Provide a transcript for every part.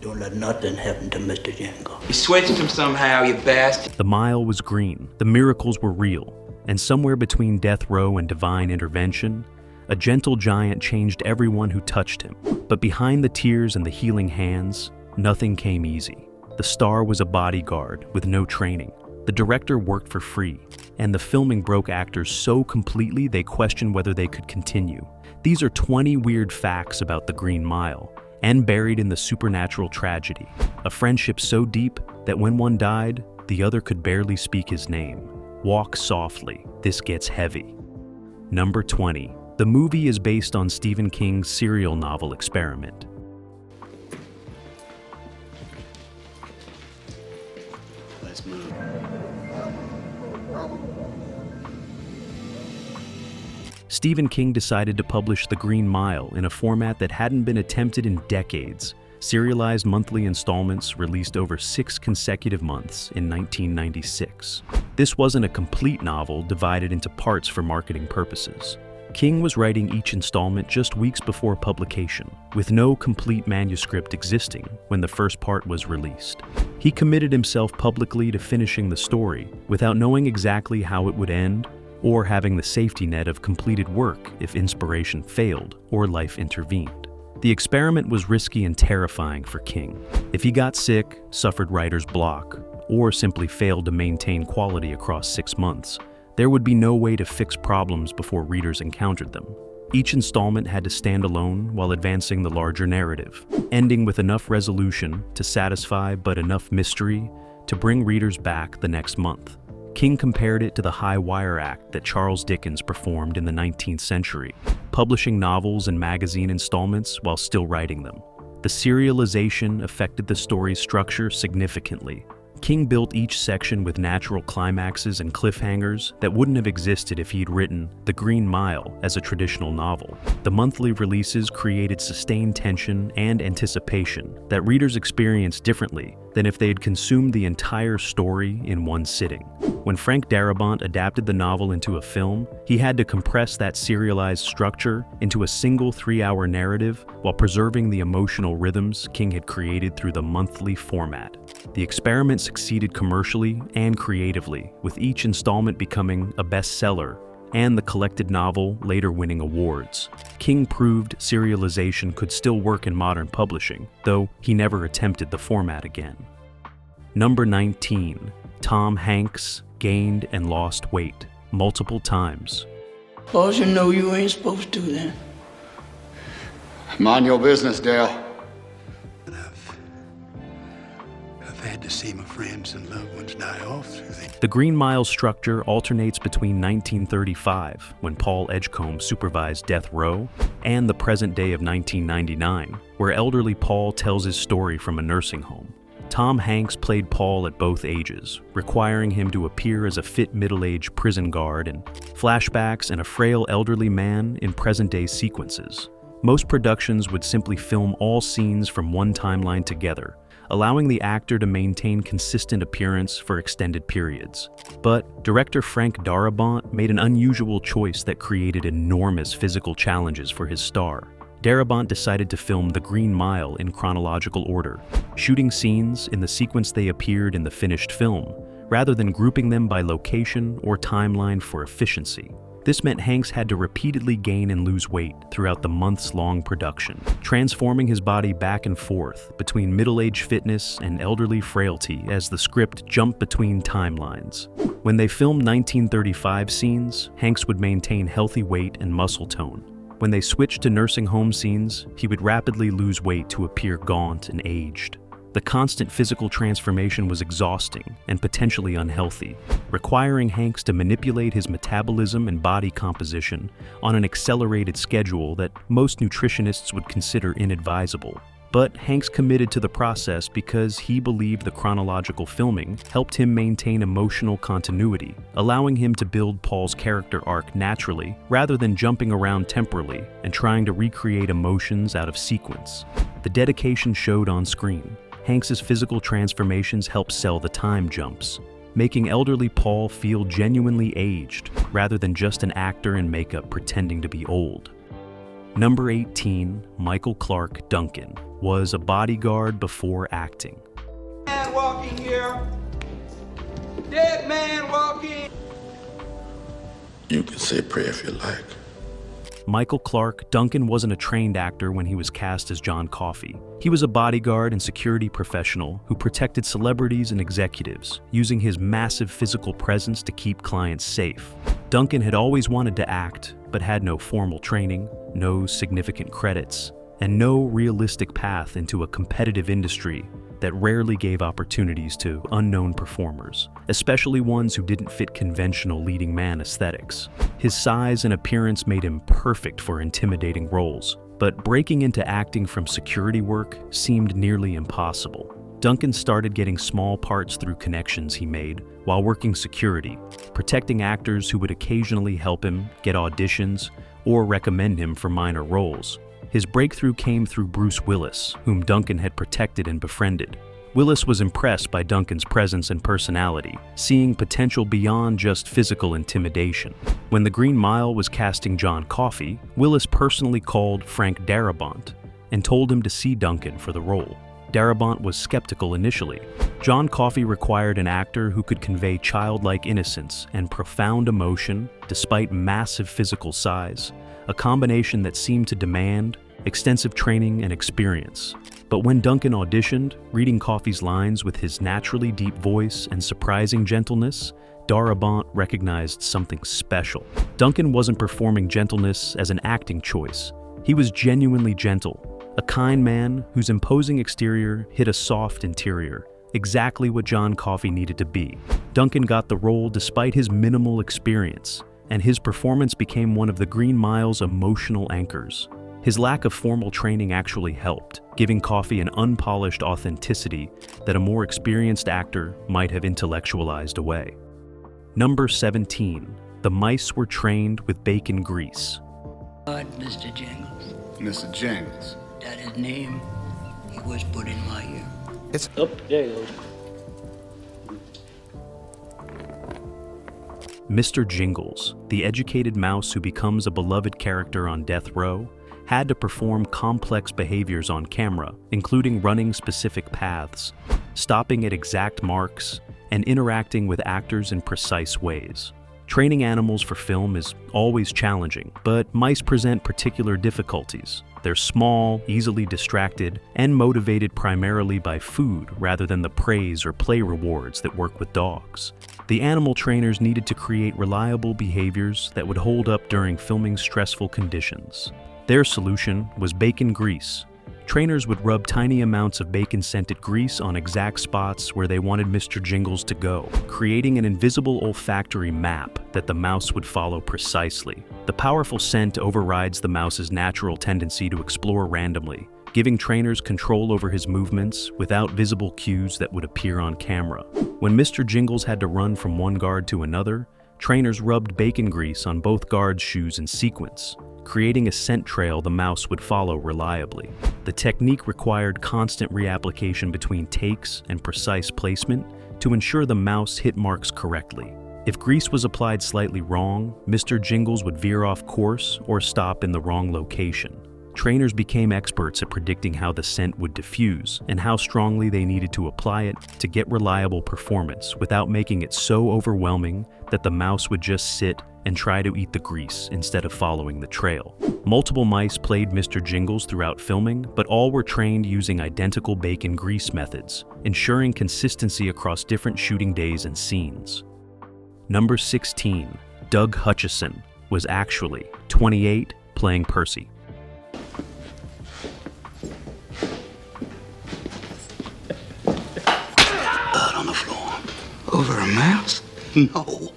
Don't let nothing happen to Mr. Jingle. You switched him somehow, you bastard. The mile was green, the miracles were real, and somewhere between death row and divine intervention, a gentle giant changed everyone who touched him. But behind the tears and the healing hands, nothing came easy. The star was a bodyguard with no training. The director worked for free, and the filming broke actors so completely they questioned whether they could continue. These are 20 weird facts about the Green Mile, and buried in the supernatural tragedy. A friendship so deep that when one died, the other could barely speak his name. Walk softly, this gets heavy. Number 20. The movie is based on Stephen King's serial novel Experiment. Let's move. Stephen King decided to publish The Green Mile in a format that hadn't been attempted in decades. Serialized monthly installments released over 6 consecutive months in 1996. This wasn't a complete novel divided into parts for marketing purposes. King was writing each installment just weeks before publication, with no complete manuscript existing when the first part was released. He committed himself publicly to finishing the story without knowing exactly how it would end, or having the safety net of completed work if inspiration failed or life intervened. The experiment was risky and terrifying for King. If he got sick, suffered writer's block, or simply failed to maintain quality across 6 months, there would be no way to fix problems before readers encountered them. Each installment had to stand alone while advancing the larger narrative, ending with enough resolution to satisfy but enough mystery to bring readers back the next month. King compared it to the high wire act that Charles Dickens performed in the 19th century, publishing novels and magazine installments while still writing them. The serialization affected the story's structure significantly. King built each section with natural climaxes and cliffhangers that wouldn't have existed if he'd written The Green Mile as a traditional novel. The monthly releases created sustained tension and anticipation that readers experienced differently than if they had consumed the entire story in one sitting. When Frank Darabont adapted the novel into a film, he had to compress that serialized structure into a single 3-hour narrative while preserving the emotional rhythms King had created through the monthly format. The experiment succeeded commercially and creatively, with each installment becoming a bestseller and the collected novel later winning awards. King proved serialization could still work in modern publishing, though he never attempted the format again. Number 19. Tom Hanks gained and lost weight multiple times. Suppose you know you ain't supposed to then. Mind your business, Dale. I've had to see my friends and loved ones die off through the... The Green Mile's structure alternates between 1935, when Paul Edgecombe supervised death row, and the present day of 1999, where elderly Paul tells his story from a nursing home. Tom Hanks played Paul at both ages, requiring him to appear as a fit middle-aged prison guard in flashbacks and a frail elderly man in present-day sequences. Most productions would simply film all scenes from one timeline together, allowing the actor to maintain consistent appearance for extended periods. But director Frank Darabont made an unusual choice that created enormous physical challenges for his star. Darabont decided to film The Green Mile in chronological order, shooting scenes in the sequence they appeared in the finished film, rather than grouping them by location or timeline for efficiency. This meant Hanks had to repeatedly gain and lose weight throughout the months-long production, transforming his body back and forth between middle-aged fitness and elderly frailty as the script jumped between timelines. When they filmed 1935 scenes, Hanks would maintain healthy weight and muscle tone. When they switched to nursing home scenes, he would rapidly lose weight to appear gaunt and aged. The constant physical transformation was exhausting and potentially unhealthy, requiring Hanks to manipulate his metabolism and body composition on an accelerated schedule that most nutritionists would consider inadvisable. But Hanks committed to the process because he believed the chronological filming helped him maintain emotional continuity, allowing him to build Paul's character arc naturally rather than jumping around temporally and trying to recreate emotions out of sequence. The dedication showed on screen. Hanks's physical transformations helped sell the time jumps, making elderly Paul feel genuinely aged rather than just an actor in makeup pretending to be old. Number 18, Michael Clark Duncan, was a bodyguard before acting. Man walking here. Dead man walking. You can say a prayer if you like. Michael Clark Duncan wasn't a trained actor when he was cast as John Coffey. He was a bodyguard and security professional who protected celebrities and executives, using his massive physical presence to keep clients safe. Duncan had always wanted to act, but had no formal training, no significant credits, and no realistic path into a competitive industry that rarely gave opportunities to unknown performers, especially ones who didn't fit conventional leading man aesthetics. His size and appearance made him perfect for intimidating roles, but breaking into acting from security work seemed nearly impossible. Duncan started getting small parts through connections he made while working security, protecting actors who would occasionally help him get auditions or recommend him for minor roles. His breakthrough came through Bruce Willis, whom Duncan had protected and befriended. Willis was impressed by Duncan's presence and personality, seeing potential beyond just physical intimidation. When The Green Mile was casting John Coffey, Willis personally called Frank Darabont and told him to see Duncan for the role. Darabont was skeptical initially. John Coffey required an actor who could convey childlike innocence and profound emotion despite massive physical size, a combination that seemed to demand extensive training and experience. But when Duncan auditioned, reading Coffey's lines with his naturally deep voice and surprising gentleness, Darabont recognized something special. Duncan wasn't performing gentleness as an acting choice. He was genuinely gentle, a kind man whose imposing exterior hid a soft interior, exactly what John Coffey needed to be. Duncan got the role despite his minimal experience, and his performance became one of The Green Mile's emotional anchors. His lack of formal training actually helped, giving Coffey an unpolished authenticity that a more experienced actor might have intellectualized away. Number 17, the mice were trained with bacon grease. Mr. Jingles. Mr. Jingles. That his name, he whispered in my ear. Mr. Jingles, the educated mouse who becomes a beloved character on death row, had to perform complex behaviors on camera, including running specific paths, stopping at exact marks, and interacting with actors in precise ways. Training animals for film is always challenging, but mice present particular difficulties. They're small, easily distracted, and motivated primarily by food rather than the praise or play rewards that work with dogs. The animal trainers needed to create reliable behaviors that would hold up during filming stressful conditions. Their solution was bacon grease. Trainers would rub tiny amounts of bacon-scented grease on exact spots where they wanted Mr. Jingles to go, creating an invisible olfactory map that the mouse would follow precisely. The powerful scent overrides the mouse's natural tendency to explore randomly, giving trainers control over his movements without visible cues that would appear on camera. When Mr. Jingles had to run from one guard to another, trainers rubbed bacon grease on both guards' shoes in sequence, creating a scent trail the mouse would follow reliably. The technique required constant reapplication between takes and precise placement to ensure the mouse hit marks correctly. If grease was applied slightly wrong, Mr. Jingles would veer off course or stop in the wrong location. Trainers became experts at predicting how the scent would diffuse and how strongly they needed to apply it to get reliable performance without making it so overwhelming that the mouse would just sit and try to eat the grease instead of following the trail. Multiple mice played Mr. Jingles throughout filming, but all were trained using identical bacon grease methods, ensuring consistency across different shooting days and scenes. Number 16, Doug Hutchison, was actually 28, playing Percy. Blood on the floor. Over a mouse? No.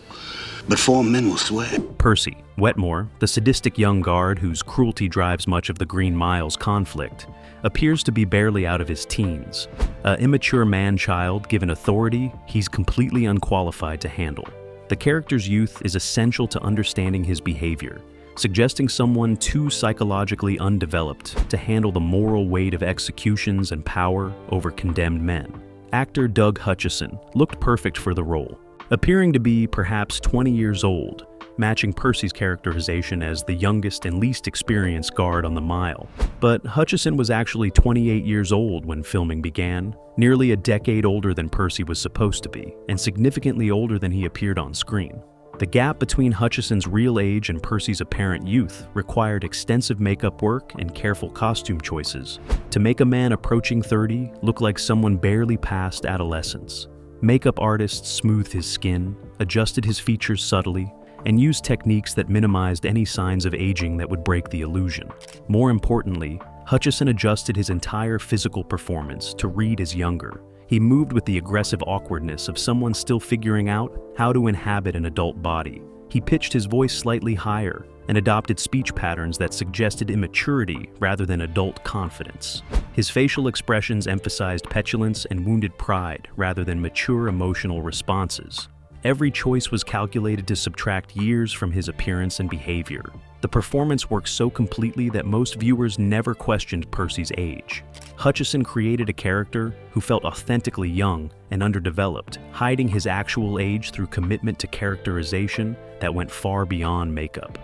But 4 men will swear. Percy, Wetmore, the sadistic young guard whose cruelty drives much of the Green Mile's conflict, appears to be barely out of his teens. An immature man-child given authority he's completely unqualified to handle. The character's youth is essential to understanding his behavior, suggesting someone too psychologically undeveloped to handle the moral weight of executions and power over condemned men. Actor Doug Hutchison looked perfect for the role. Appearing to be perhaps 20 years old, matching Percy's characterization as the youngest and least experienced guard on the mile. But Hutchison was actually 28 years old when filming began, nearly a decade older than Percy was supposed to be, and significantly older than he appeared on screen. The gap between Hutchison's real age and Percy's apparent youth required extensive makeup work and careful costume choices to make a man approaching 30 look like someone barely past adolescence. Makeup artists smoothed his skin, adjusted his features subtly, and used techniques that minimized any signs of aging that would break the illusion. More importantly, Hutchison adjusted his entire physical performance to read as younger. He moved with the aggressive awkwardness of someone still figuring out how to inhabit an adult body. He pitched his voice slightly higher and adopted speech patterns that suggested immaturity rather than adult confidence. His facial expressions emphasized petulance and wounded pride rather than mature emotional responses. Every choice was calculated to subtract years from his appearance and behavior. The performance worked so completely that most viewers never questioned Percy's age. Hutchison created a character who felt authentically young and underdeveloped, hiding his actual age through commitment to characterization that went far beyond makeup.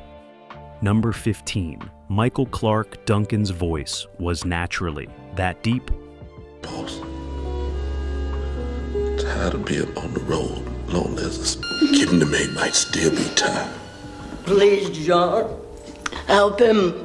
Number 15. Michael Clarke Duncan's voice was naturally that deep. Boss, tired of being on the road, lonely as a giving the man might still be tired. Please, John, help him.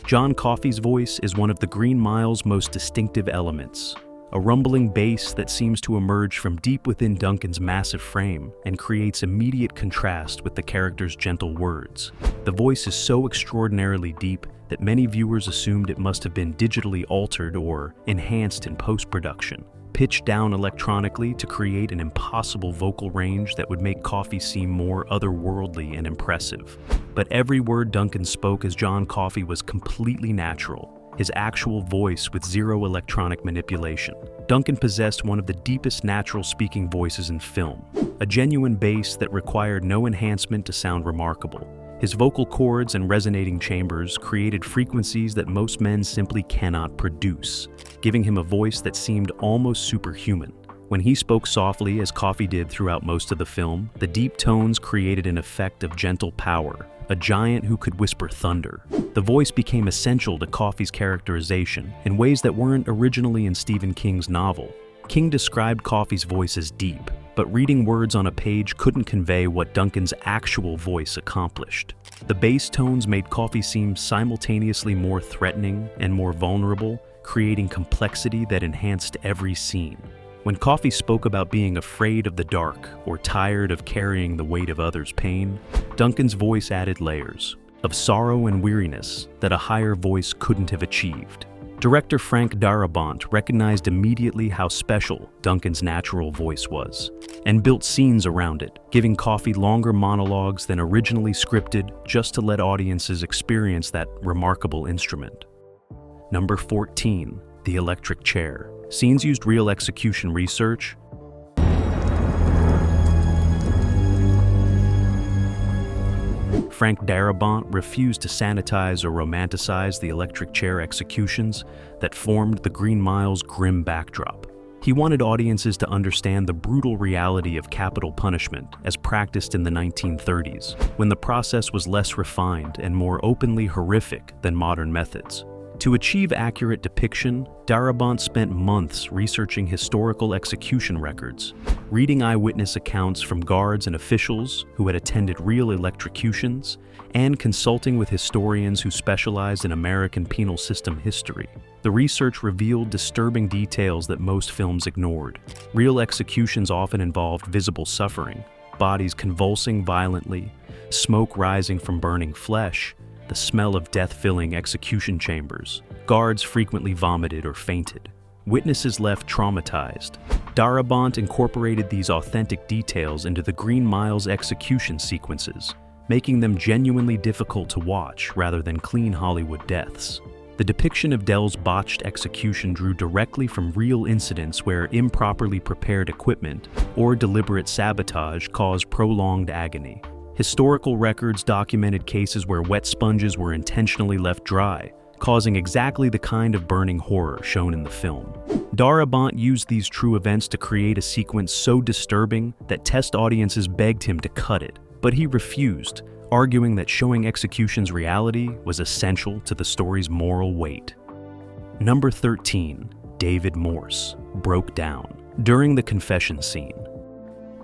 John Coffey's voice is one of the Green Mile's most distinctive elements. A rumbling bass that seems to emerge from deep within Duncan's massive frame and creates immediate contrast with the character's gentle words. The voice is so extraordinarily deep that many viewers assumed it must have been digitally altered or enhanced in post-production, pitched down electronically to create an impossible vocal range that would make Coffey seem more otherworldly and impressive. But every word Duncan spoke as John Coffey was completely natural, his actual voice with zero electronic manipulation. Duncan possessed one of the deepest natural speaking voices in film, a genuine bass that required no enhancement to sound remarkable. His vocal cords and resonating chambers created frequencies that most men simply cannot produce, giving him a voice that seemed almost superhuman. When he spoke softly, as Coffey did throughout most of the film, the deep tones created an effect of gentle power, a giant who could whisper thunder. The voice became essential to Coffey's characterization in ways that weren't originally in Stephen King's novel. King described Coffey's voice as deep, but reading words on a page couldn't convey what Duncan's actual voice accomplished. The bass tones made Coffey seem simultaneously more threatening and more vulnerable, creating complexity that enhanced every scene. When Coffey spoke about being afraid of the dark or tired of carrying the weight of others' pain, Duncan's voice added layers of sorrow and weariness that a higher voice couldn't have achieved. Director Frank Darabont recognized immediately how special Duncan's natural voice was, and built scenes around it, giving Coffey longer monologues than originally scripted just to let audiences experience that remarkable instrument. Number 14. The Electric Chair. Scenes used real execution research. Frank Darabont refused to sanitize or romanticize the electric chair executions that formed the Green Mile's grim backdrop. He wanted audiences to understand the brutal reality of capital punishment as practiced in the 1930s, when the process was less refined and more openly horrific than modern methods. To achieve accurate depiction, Darabont spent months researching historical execution records, reading eyewitness accounts from guards and officials who had attended real electrocutions, and consulting with historians who specialized in American penal system history. The research revealed disturbing details that most films ignored. Real executions often involved visible suffering, bodies convulsing violently, smoke rising from burning flesh, the smell of death filling execution chambers. Guards frequently vomited or fainted. Witnesses left traumatized. Darabont incorporated these authentic details into the Green Mile's execution sequences, making them genuinely difficult to watch rather than clean Hollywood deaths. The depiction of Dell's botched execution drew directly from real incidents where improperly prepared equipment or deliberate sabotage caused prolonged agony. Historical records documented cases where wet sponges were intentionally left dry, causing exactly the kind of burning horror shown in the film. Darabont used these true events to create a sequence so disturbing that test audiences begged him to cut it. but he refused, arguing that showing execution's reality was essential to the story's moral weight. Number 13, David Morse, broke down. During the confession scene,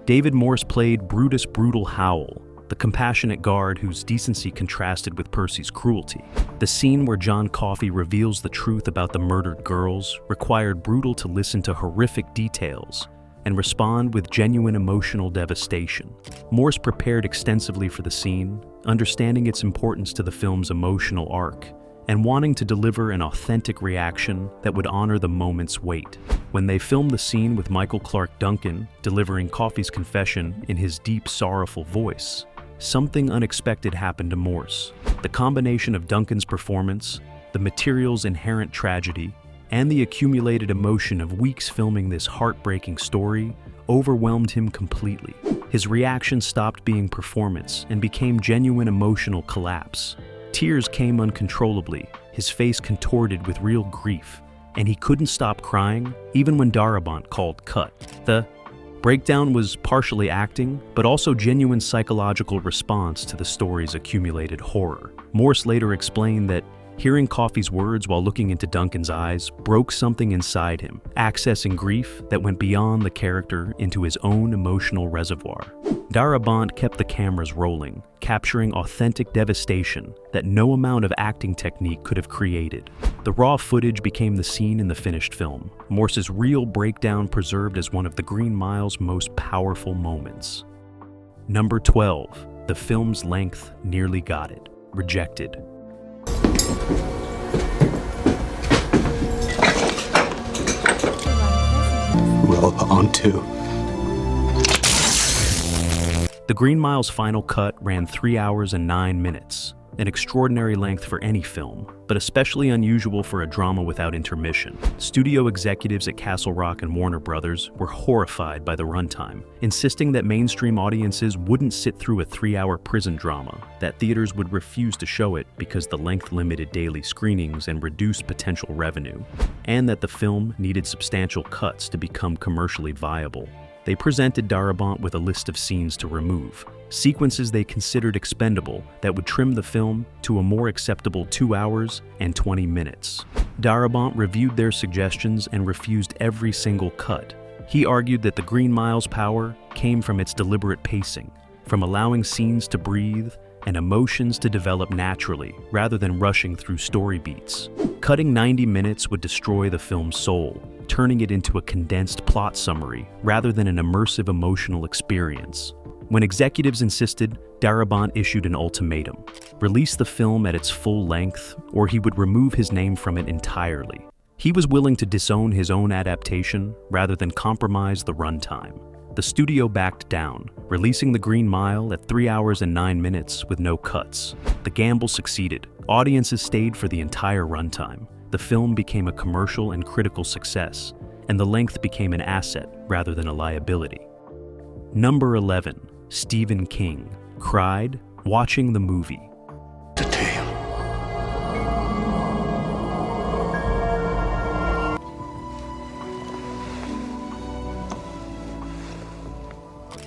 David Morse played Brutus Brutal Howell, the compassionate guard whose decency contrasted with Percy's cruelty. The scene where John Coffey reveals the truth about the murdered girls required Brutal to listen to horrific details and respond with genuine emotional devastation. Morse prepared extensively for the scene, understanding its importance to the film's emotional arc, and wanting to deliver an authentic reaction that would honor the moment's weight. When they filmed the scene with Michael Clark Duncan delivering Coffey's confession in his deep, sorrowful voice, something unexpected happened to Morse. The combination of Duncan's performance, the material's inherent tragedy, and the accumulated emotion of weeks filming this heartbreaking story overwhelmed him completely. His reaction stopped being performance and became genuine emotional collapse. Tears came uncontrollably, his face contorted with real grief, and he couldn't stop crying even when Darabont called cut. The breakdown was partially acting, but also genuine psychological response to the story's accumulated horror. Morse later explained that hearing Coffey's words while looking into Duncan's eyes broke something inside him, accessing grief that went beyond the character into his own emotional reservoir. Darabont kept the cameras rolling, capturing authentic devastation that no amount of acting technique could have created. The raw footage became the scene in the finished film, Morse's real breakdown preserved as one of the Green Mile's most powerful moments. Number 12, the film's length nearly got it. Rejected. Well, on to. The Green Mile's final cut ran 3 hours and 9 minutes, an extraordinary length for any film, but especially unusual for a drama without intermission. Studio executives at Castle Rock and Warner Brothers were horrified by the runtime, insisting that mainstream audiences wouldn't sit through a 3-hour prison drama, that theaters would refuse to show it because the length limited daily screenings and reduced potential revenue, and that the film needed substantial cuts to become commercially viable. They presented Darabont with a list of scenes to remove, sequences they considered expendable that would trim the film to a more acceptable 2 hours and 20 minutes. Darabont reviewed their suggestions and refused every single cut. He argued that the Green Mile's power came from its deliberate pacing, from allowing scenes to breathe and emotions to develop naturally rather than rushing through story beats. Cutting 90 minutes would destroy the film's soul, turning it into a condensed plot summary rather than an immersive emotional experience. When executives insisted, Darabont issued an ultimatum: release the film at its full length, or he would remove his name from it entirely. He was willing to disown his own adaptation rather than compromise the runtime. The studio backed down, releasing The Green Mile at 3 hours and 9 minutes with no cuts. The gamble succeeded. Audiences stayed for the entire runtime. The film became a commercial and critical success, and the length became an asset rather than a liability. Number 11, Stephen King, cried watching the movie. The tale.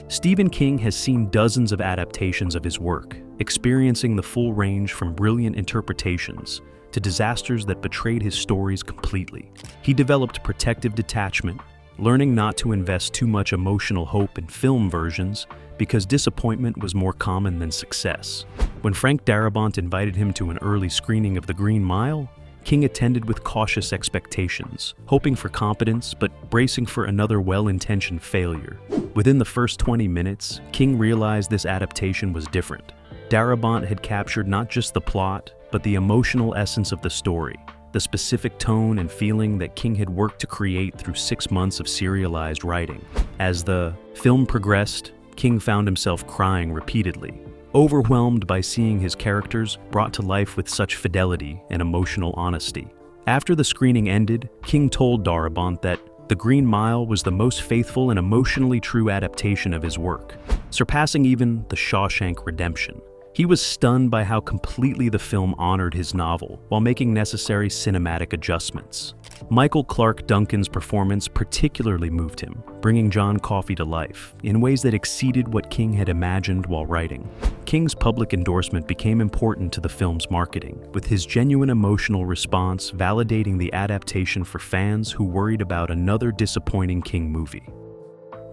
Stephen King has seen dozens of adaptations of his work, experiencing the full range from brilliant interpretations to disasters that betrayed his stories completely. He developed protective detachment, learning not to invest too much emotional hope in film versions because disappointment was more common than success. When Frank Darabont invited him to an early screening of The Green Mile, King attended with cautious expectations, hoping for competence but bracing for another well-intentioned failure. Within the first 20 minutes, King realized this adaptation was different. Darabont had captured not just the plot, but the emotional essence of the story, the specific tone and feeling that King had worked to create through 6 months of serialized writing. As the film progressed, King found himself crying repeatedly, overwhelmed by seeing his characters brought to life with such fidelity and emotional honesty. After the screening ended, King told Darabont that The Green Mile was the most faithful and emotionally true adaptation of his work, surpassing even The Shawshank Redemption. He was stunned by how completely the film honored his novel while making necessary cinematic adjustments. Michael Clarke Duncan's performance particularly moved him, bringing John Coffey to life in ways that exceeded what King had imagined while writing. King's public endorsement became important to the film's marketing, with his genuine emotional response validating the adaptation for fans who worried about another disappointing King movie.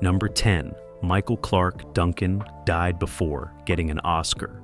Number 10. Michael Clarke Duncan died before getting an Oscar.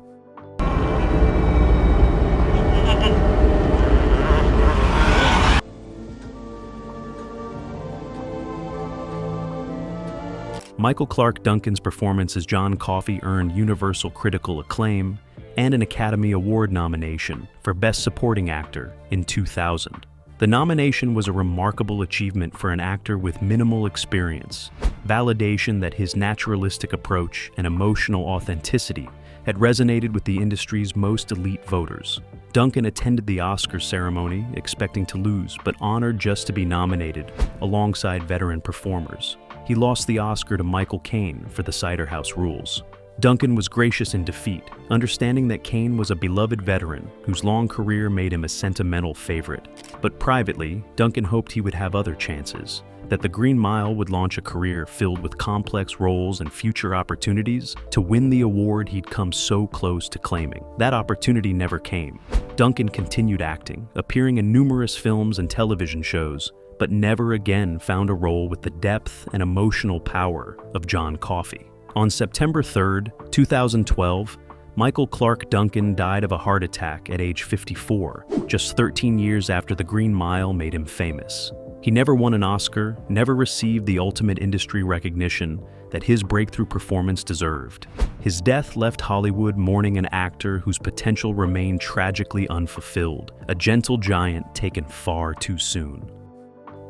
Michael Clarke Duncan's performance as John Coffey earned universal critical acclaim and an Academy Award nomination for Best Supporting Actor in 2000. The nomination was a remarkable achievement for an actor with minimal experience, validation that his naturalistic approach and emotional authenticity had resonated with the industry's most elite voters. Duncan attended the Oscar ceremony expecting to lose, but honored just to be nominated alongside veteran performers. He lost the Oscar to Michael Caine for The Cider House Rules. Duncan was gracious in defeat, understanding that Caine was a beloved veteran whose long career made him a sentimental favorite. But privately, Duncan hoped he would have other chances, that The Green Mile would launch a career filled with complex roles and future opportunities to win the award he'd come so close to claiming. That opportunity never came. Duncan continued acting, appearing in numerous films and television shows, but never again found a role with the depth and emotional power of John Coffey. On September 3, 2012, Michael Clarke Duncan died of a heart attack at age 54, just 13 years after The Green Mile made him famous. He never won an Oscar, never received the ultimate industry recognition that his breakthrough performance deserved. His death left Hollywood mourning an actor whose potential remained tragically unfulfilled, a gentle giant taken far too soon.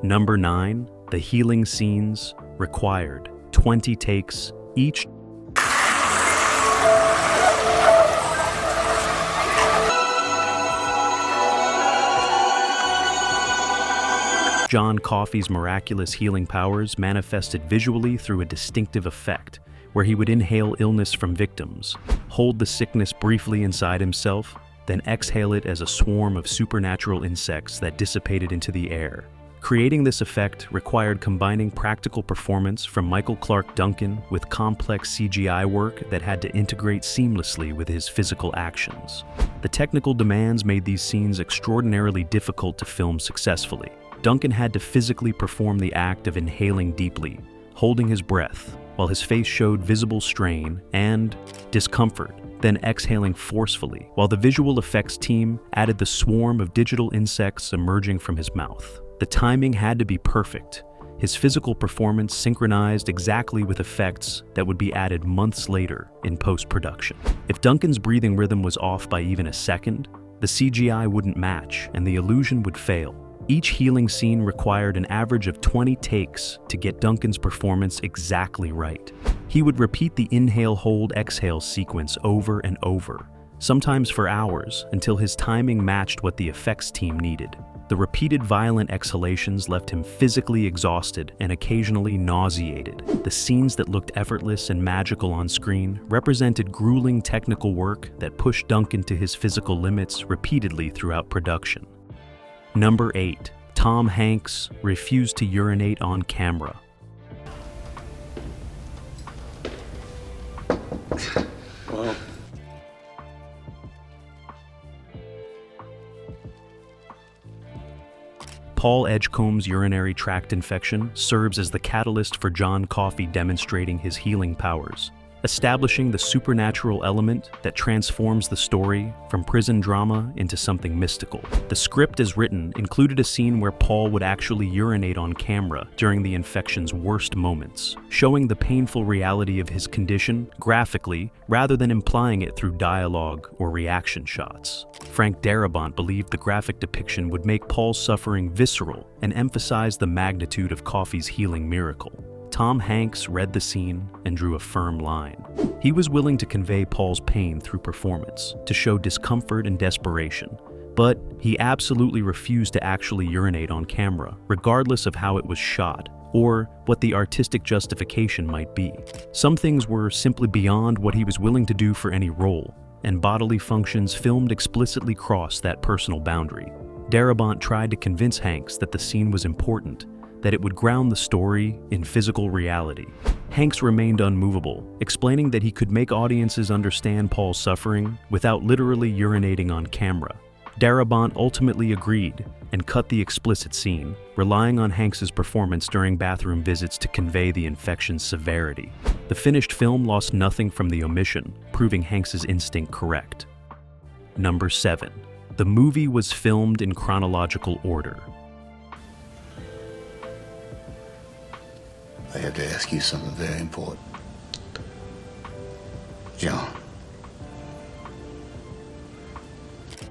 Number 9. The healing scenes required 20 takes each. John Coffey's miraculous healing powers manifested visually through a distinctive effect, where he would inhale illness from victims, hold the sickness briefly inside himself, then exhale it as a swarm of supernatural insects that dissipated into the air. Creating this effect required combining practical performance from Michael Clarke Duncan with complex CGI work that had to integrate seamlessly with his physical actions. The technical demands made these scenes extraordinarily difficult to film successfully. Duncan had to physically perform the act of inhaling deeply, holding his breath, while his face showed visible strain and discomfort, then exhaling forcefully, while the visual effects team added the swarm of digital insects emerging from his mouth. The timing had to be perfect. His physical performance synchronized exactly with effects that would be added months later in post-production. If Duncan's breathing rhythm was off by even a second, the CGI wouldn't match and the illusion would fail. Each healing scene required an average of 20 takes to get Duncan's performance exactly right. He would repeat the inhale-hold-exhale sequence over and over, sometimes for hours, until his timing matched what the effects team needed. The repeated violent exhalations left him physically exhausted and occasionally nauseated. The scenes that looked effortless and magical on screen represented grueling technical work that pushed Duncan to his physical limits repeatedly throughout production. Number 8. Tom Hanks refused to urinate on camera. Well, Paul Edgecombe's urinary tract infection serves as the catalyst for John Coffey demonstrating his healing powers, establishing the supernatural element that transforms the story from prison drama into something mystical. The script as written included a scene where Paul would actually urinate on camera during the infection's worst moments, showing the painful reality of his condition graphically rather than implying it through dialogue or reaction shots. Frank Darabont believed the graphic depiction would make Paul's suffering visceral and emphasize the magnitude of Coffey's healing miracle. Tom Hanks read the scene and drew a firm line. He was willing to convey Paul's pain through performance, to show discomfort and desperation, but he absolutely refused to actually urinate on camera, regardless of how it was shot, or what the artistic justification might be. Some things were simply beyond what he was willing to do for any role, and bodily functions filmed explicitly cross that personal boundary. Darabont tried to convince Hanks that the scene was important, that it would ground the story in physical reality. Hanks remained unmovable, explaining that he could make audiences understand Paul's suffering without literally urinating on camera. Darabont ultimately agreed and cut the explicit scene, relying on Hanks's performance during bathroom visits to convey the infection's severity. The finished film lost nothing from the omission, proving Hanks's instinct correct. Number 7. The movie was filmed in chronological order. I have to ask you something very important. John.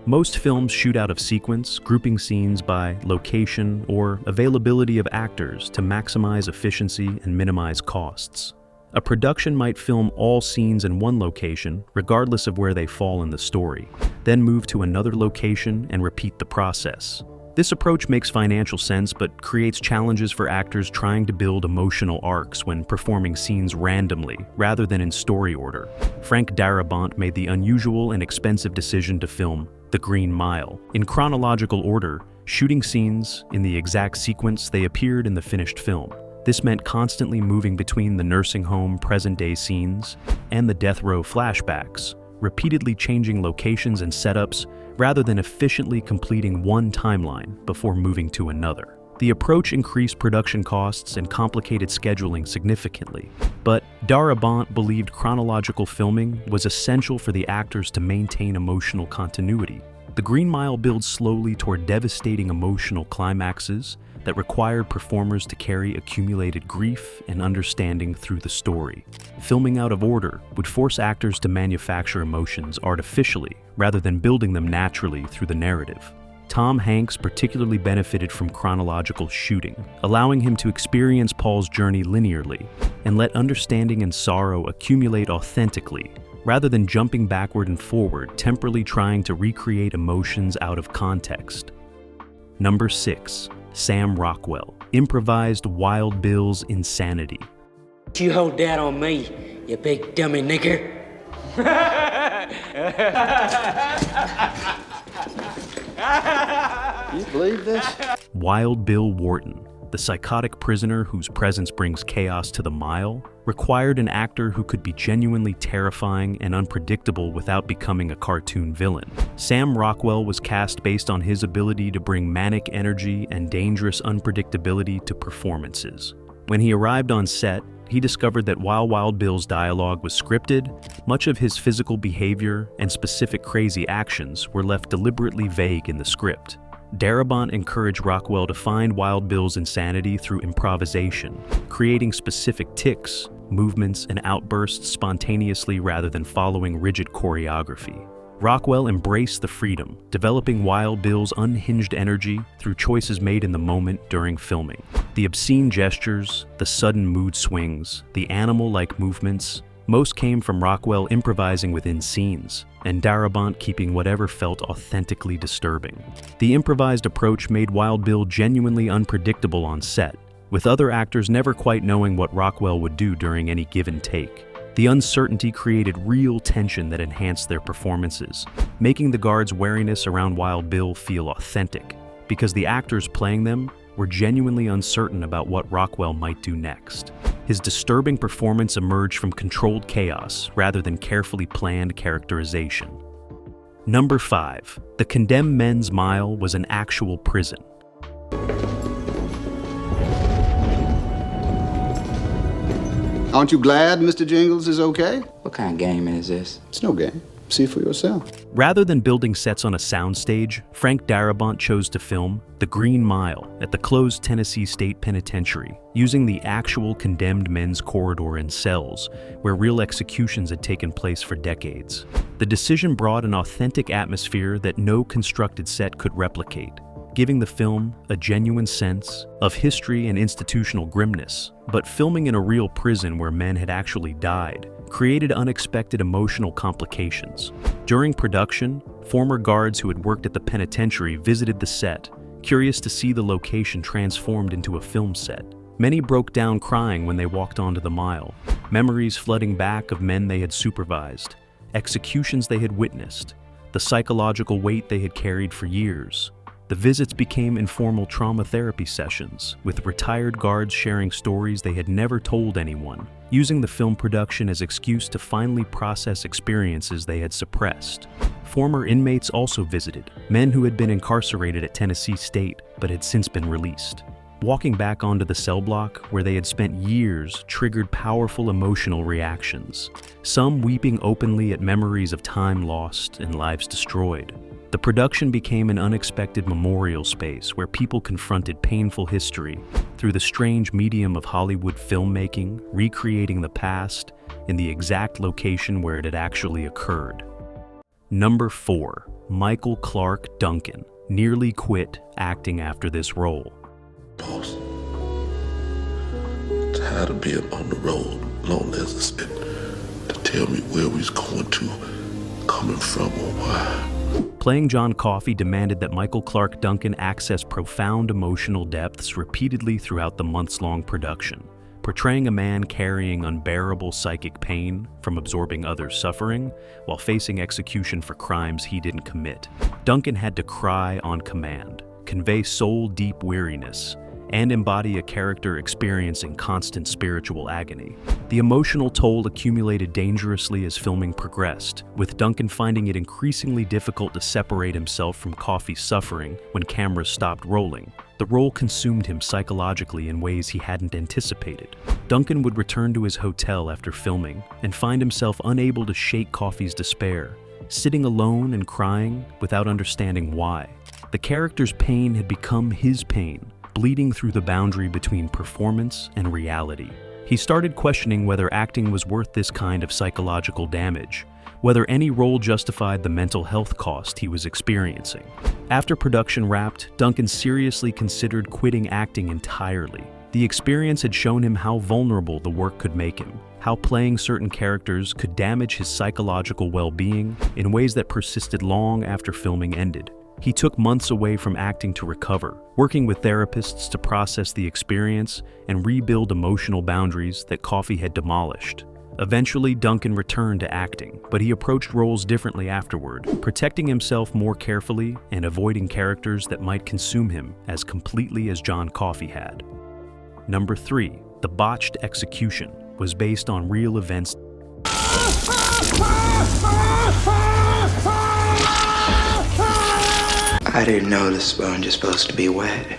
Most films shoot out of sequence, grouping scenes by location or availability of actors to maximize efficiency and minimize costs. A production might film all scenes in one location, regardless of where they fall in the story, then move to another location and repeat the process. This approach makes financial sense but creates challenges for actors trying to build emotional arcs when performing scenes randomly rather than in story order. Frank Darabont made the unusual and expensive decision to film The Green Mile in chronological order, shooting scenes in the exact sequence they appeared in the finished film. This meant constantly moving between the nursing home present-day scenes and the death row flashbacks, repeatedly changing locations and setups rather than efficiently completing one timeline before moving to another. The approach increased production costs and complicated scheduling significantly, but Darabont believed chronological filming was essential for the actors to maintain emotional continuity. The Green Mile builds slowly toward devastating emotional climaxes that required performers to carry accumulated grief and understanding through the story. Filming out of order would force actors to manufacture emotions artificially rather than building them naturally through the narrative. Tom Hanks particularly benefited from chronological shooting, allowing him to experience Paul's journey linearly and let understanding and sorrow accumulate authentically, rather than jumping backward and forward, temporarily trying to recreate emotions out of context. Number 6. Sam Rockwell improvised Wild Bill's insanity. You hold that on me, you big dummy nigger. You believe this? Wild Bill Wharton, the psychotic prisoner whose presence brings chaos to the mile, required an actor who could be genuinely terrifying and unpredictable without becoming a cartoon villain. Sam Rockwell was cast based on his ability to bring manic energy and dangerous unpredictability to performances. When he arrived on set, he discovered that while Wild Bill's dialogue was scripted, much of his physical behavior and specific crazy actions were left deliberately vague in the script. Darabont encouraged Rockwell to find Wild Bill's insanity through improvisation, creating specific tics, movements, and outbursts spontaneously rather than following rigid choreography. Rockwell embraced the freedom, developing Wild Bill's unhinged energy through choices made in the moment during filming. The obscene gestures, the sudden mood swings, the animal-like movements, most came from Rockwell improvising within scenes, and Darabont keeping whatever felt authentically disturbing. The improvised approach made Wild Bill genuinely unpredictable on set, with other actors never quite knowing what Rockwell would do during any given take. The uncertainty created real tension that enhanced their performances, making the guards' wariness around Wild Bill feel authentic, because the actors playing them were genuinely uncertain about what Rockwell might do next. His disturbing performance emerged from controlled chaos rather than carefully planned characterization. Number 5. The Condemned Men's Mile was an actual prison. Aren't you glad Mr. Jingles is okay? What kind of game is this? It's no game. See for yourself. Rather than building sets on a soundstage, Frank Darabont chose to film The Green Mile at the closed Tennessee State Penitentiary, using the actual condemned men's corridor and cells, where real executions had taken place for decades. The decision brought an authentic atmosphere that no constructed set could replicate, giving the film a genuine sense of history and institutional grimness. But filming in a real prison where men had actually died created unexpected emotional complications. During production, former guards who had worked at the penitentiary visited the set, curious to see the location transformed into a film set. Many broke down crying when they walked onto the mile, memories flooding back of men they had supervised, executions they had witnessed, the psychological weight they had carried for years. The visits became informal trauma therapy sessions, with retired guards sharing stories they had never told anyone, using the film production as excuse to finally process experiences they had suppressed. Former inmates also visited, men who had been incarcerated at Tennessee State but had since been released. Walking back onto the cell block where they had spent years triggered powerful emotional reactions, some weeping openly at memories of time lost and lives destroyed. The production became an unexpected memorial space where people confronted painful history through the strange medium of Hollywood filmmaking, recreating the past in the exact location where it had actually occurred. Number 4. Michael Clarke Duncan nearly quit acting after this role. Boss, tired of being on the road, lonely as it's been, to tell me where we's going to, coming from, or why. Playing John Coffey demanded that Michael Clarke Duncan access profound emotional depths repeatedly throughout the months-long production, portraying a man carrying unbearable psychic pain from absorbing others' suffering while facing execution for crimes he didn't commit. Duncan had to cry on command, convey soul-deep weariness, and embody a character experiencing constant spiritual agony. The emotional toll accumulated dangerously as filming progressed, with Duncan finding it increasingly difficult to separate himself from Coffey's suffering when cameras stopped rolling. The role consumed him psychologically in ways he hadn't anticipated. Duncan would return to his hotel after filming and find himself unable to shake Coffey's despair, sitting alone and crying without understanding why. The character's pain had become his pain, bleeding through the boundary between performance and reality. He started questioning whether acting was worth this kind of psychological damage, whether any role justified the mental health cost he was experiencing. After production wrapped, Duncan seriously considered quitting acting entirely. The experience had shown him how vulnerable the work could make him, how playing certain characters could damage his psychological well-being in ways that persisted long after filming ended. He took months away from acting to recover, working with therapists to process the experience and rebuild emotional boundaries that Coffey had demolished. Eventually, Duncan returned to acting, but he approached roles differently afterward, protecting himself more carefully and avoiding characters that might consume him as completely as John Coffey had. Number 3. The botched execution was based on real events. I didn't know the sponge is supposed to be wet.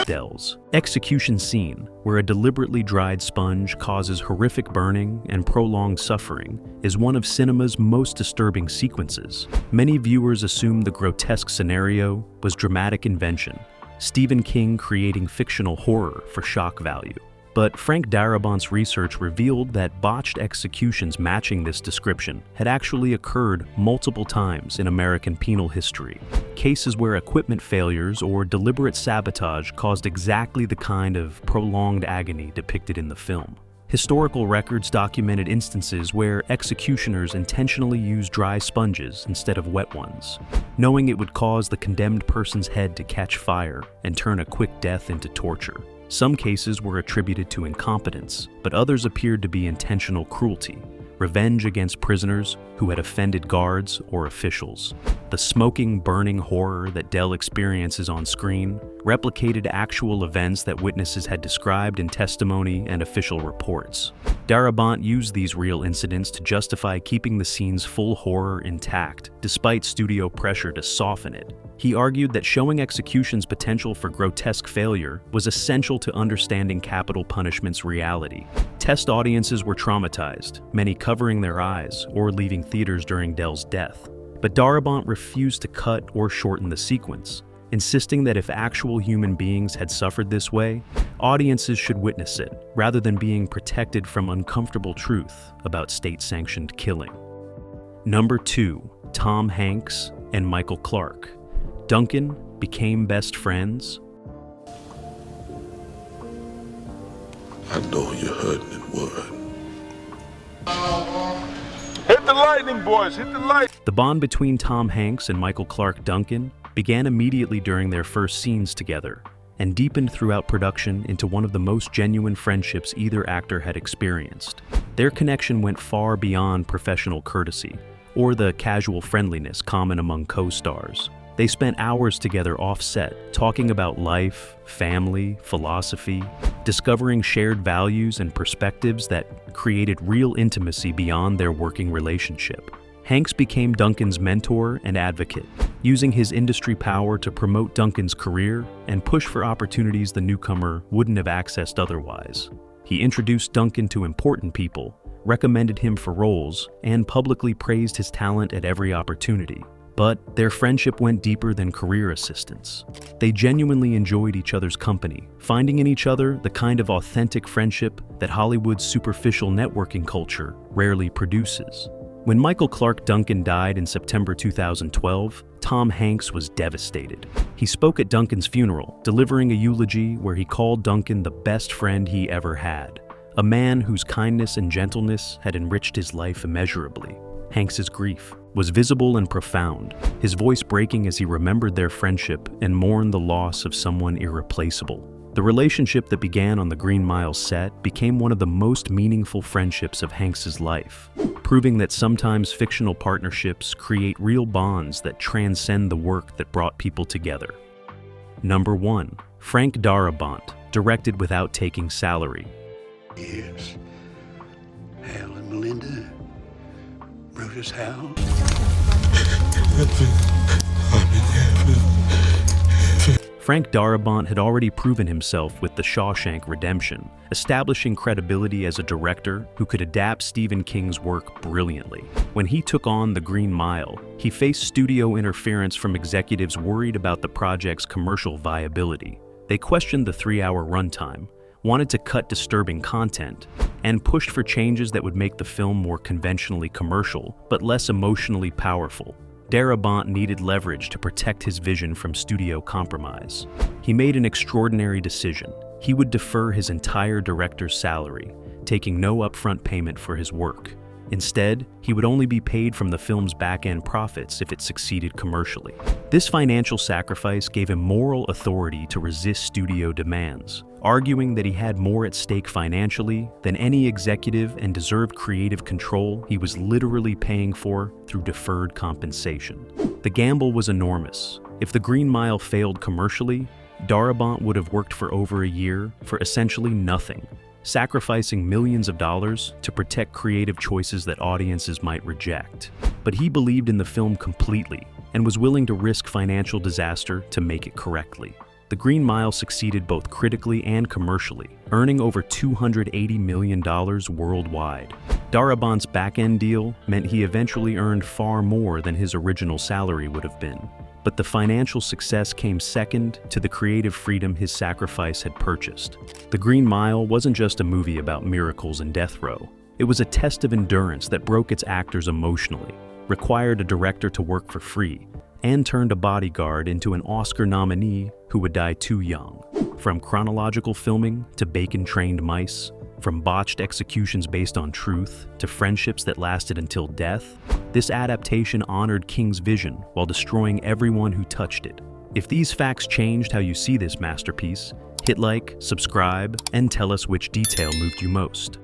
Dell's execution scene, where a deliberately dried sponge causes horrific burning and prolonged suffering, is one of cinema's most disturbing sequences. Many viewers assume the grotesque scenario was dramatic invention, Stephen King creating fictional horror for shock value. But Frank Darabont's research revealed that botched executions matching this description had actually occurred multiple times in American penal history. Cases where equipment failures or deliberate sabotage caused exactly the kind of prolonged agony depicted in the film. Historical records documented instances where executioners intentionally used dry sponges instead of wet ones, knowing it would cause the condemned person's head to catch fire and turn a quick death into torture. Some cases were attributed to incompetence, but others appeared to be intentional cruelty, revenge against prisoners who had offended guards or officials. The smoking, burning horror that Dell experiences on screen replicated actual events that witnesses had described in testimony and official reports. Darabont used these real incidents to justify keeping the scene's full horror intact, despite studio pressure to soften it. He argued that showing execution's potential for grotesque failure was essential to understanding capital punishment's reality. Test audiences were traumatized, many covering their eyes or leaving theaters during Dell's death. But Darabont refused to cut or shorten the sequence, insisting that if actual human beings had suffered this way, audiences should witness it, rather than being protected from uncomfortable truth about state-sanctioned killing. Number 2. Tom Hanks and Michael Clarke. Duncan became best friends. I know you're hurting in word. Hit the lightning, boys, hit the light. The bond between Tom Hanks and Michael Clarke Duncan began immediately during their first scenes together, and deepened throughout production into one of the most genuine friendships either actor had experienced. Their connection went far beyond professional courtesy, or the casual friendliness common among co-stars. They spent hours together off-set, talking about life, family, philosophy, discovering shared values and perspectives that created real intimacy beyond their working relationship. Hanks became Duncan's mentor and advocate, using his industry power to promote Duncan's career and push for opportunities the newcomer wouldn't have accessed otherwise. He introduced Duncan to important people, recommended him for roles, and publicly praised his talent at every opportunity. But their friendship went deeper than career assistance. They genuinely enjoyed each other's company, finding in each other the kind of authentic friendship that Hollywood's superficial networking culture rarely produces. When Michael Clarke Duncan died in September 2012, Tom Hanks was devastated. He spoke at Duncan's funeral, delivering a eulogy where he called Duncan the best friend he ever had, a man whose kindness and gentleness had enriched his life immeasurably. Hanks's grief was visible and profound, his voice breaking as he remembered their friendship and mourned the loss of someone irreplaceable. The relationship that began on the Green Mile set became one of the most meaningful friendships of Hanks's life, proving that sometimes fictional partnerships create real bonds that transcend the work that brought people together. Number 1. Frank Darabont, directed without taking salary. Yes. Hal and Melinda. Brutus Hal. Frank Darabont had already proven himself with The Shawshank Redemption, establishing credibility as a director who could adapt Stephen King's work brilliantly. When he took on The Green Mile, he faced studio interference from executives worried about the project's commercial viability. They questioned the 3-hour runtime, wanted to cut disturbing content, and pushed for changes that would make the film more conventionally commercial, but less emotionally powerful. Darabont needed leverage to protect his vision from studio compromise. He made an extraordinary decision. He would defer his entire director's salary, taking no upfront payment for his work. Instead, he would only be paid from the film's back-end profits if it succeeded commercially. This financial sacrifice gave him moral authority to resist studio demands, arguing that he had more at stake financially than any executive and deserved creative control he was literally paying for through deferred compensation. The gamble was enormous. If The Green Mile failed commercially, Darabont would have worked for over a year for essentially nothing, sacrificing millions of dollars to protect creative choices that audiences might reject. But he believed in the film completely and was willing to risk financial disaster to make it correctly. The Green Mile succeeded both critically and commercially, earning over $280 million worldwide. Darabont's back-end deal meant he eventually earned far more than his original salary would have been. But the financial success came second to the creative freedom his sacrifice had purchased. The Green Mile wasn't just a movie about miracles and death row. It was a test of endurance that broke its actors emotionally, required a director to work for free, and turned a bodyguard into an Oscar nominee who would die too young. From chronological filming to bacon-trained mice, from botched executions based on truth to friendships that lasted until death, this adaptation honored King's vision while destroying everyone who touched it. If these facts changed how you see this masterpiece, hit like, subscribe, and tell us which detail moved you most.